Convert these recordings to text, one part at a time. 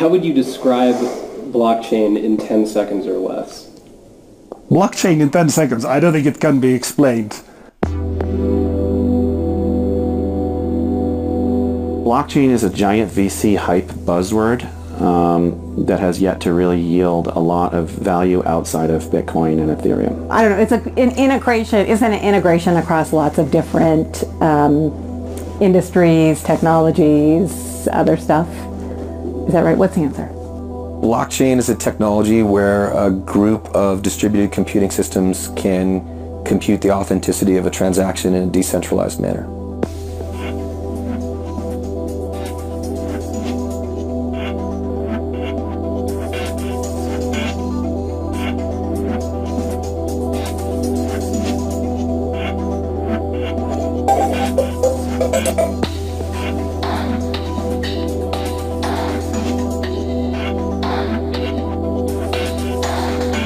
How would you describe blockchain in 10 seconds or less? Blockchain in 10 seconds, I don't think it can be explained. Blockchain is a giant VC hype buzzword that has yet to really yield a lot of value outside of Bitcoin and Ethereum. I don't know, it's an integration across lots of different industries, technologies, other stuff. Is that right? What's the answer? Blockchain is a technology where a group of distributed computing systems can compute the authenticity of a transaction in a decentralized manner.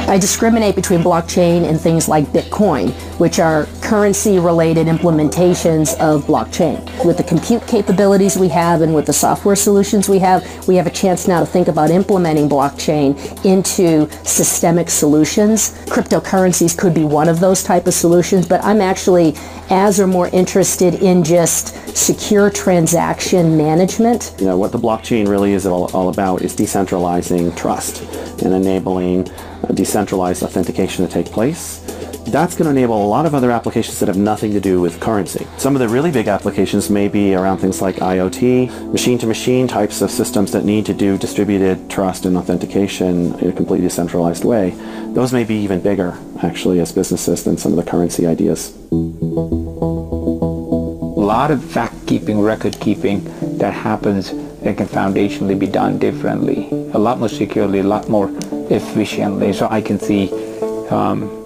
I discriminate between blockchain and things like Bitcoin, which are currency-related implementations of blockchain. With the compute capabilities we have and with the software solutions we have a chance now to think about implementing blockchain into systemic solutions. Cryptocurrencies could be one of those type of solutions, but I'm actually as or more interested in just secure transaction management. You know, what the blockchain really is all about is decentralizing trust and enabling decentralized authentication to take place. That's going to enable a lot of other applications that have nothing to do with currency. Some of the really big applications may be around things like IoT, machine-to-machine types of systems that need to do distributed trust and authentication in a completely decentralized way. Those may be even bigger, actually, as businesses than some of the currency ideas. A lot of fact-keeping, record-keeping that happens that can foundationally be done differently, a lot more securely, a lot more efficiently. So I can see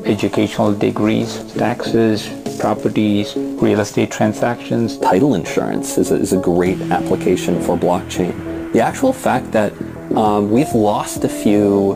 educational degrees, taxes, properties, real estate transactions. Title insurance is a great application for blockchain. The actual fact that we've lost a few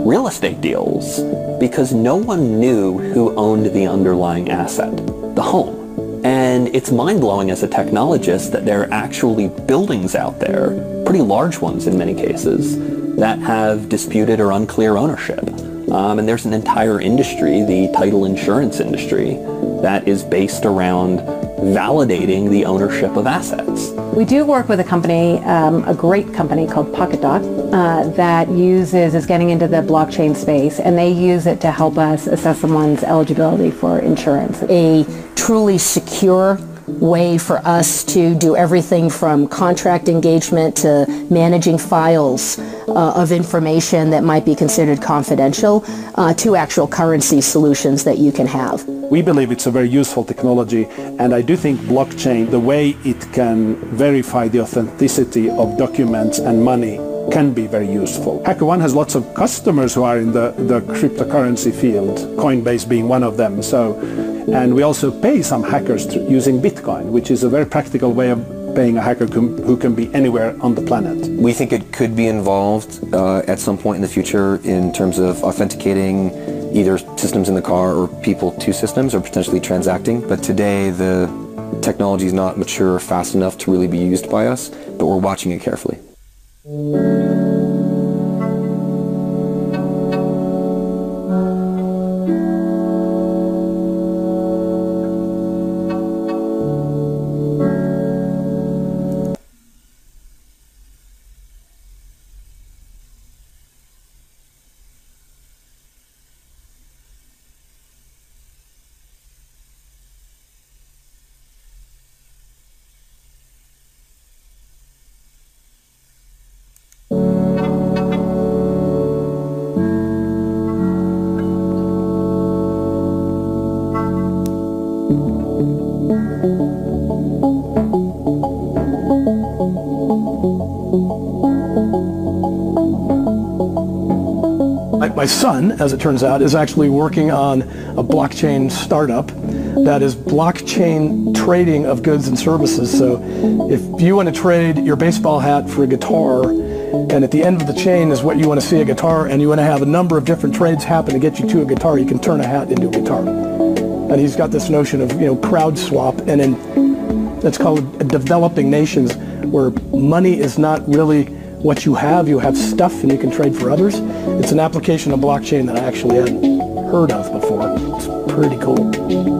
real estate deals because no one knew who owned the underlying asset, the home. And it's mind-blowing as a technologist that there are actually buildings out there, pretty large ones in many cases, that have disputed or unclear ownership. And there's an entire industry, the title insurance industry, that is based around validating the ownership of assets. We do work with a company, a great company called PocketDoc, that is getting into the blockchain space, and they use it to help us assess someone's eligibility for insurance. A truly secure way for us to do everything from contract engagement to managing files of information that might be considered confidential to actual currency solutions that you can have. We believe it's a very useful technology, and I do think blockchain, the way it can verify the authenticity of documents and money, can be very useful. HackerOne has lots of customers who are in the cryptocurrency field, Coinbase being one of them. And we also pay some hackers using Bitcoin, which is a very practical way of paying a hacker who can be anywhere on the planet. We think it could be involved at some point in the future in terms of authenticating either systems in the car or people to systems or potentially transacting. But today the technology is not mature fast enough to really be used by us, but we're watching it carefully. My son, as it turns out, is actually working on a blockchain startup that is blockchain trading of goods and services. So if you want to trade your baseball hat for a guitar, and at the end of the chain is what you want to see, a guitar, and you want to have a number of different trades happen to get you to a guitar, you can turn a hat into a guitar. And he's got this notion of, crowd swap, and in that's called developing nations, where money is not really what you have stuff and you can trade for others. It's an application of blockchain that I actually hadn't heard of before. It's pretty cool.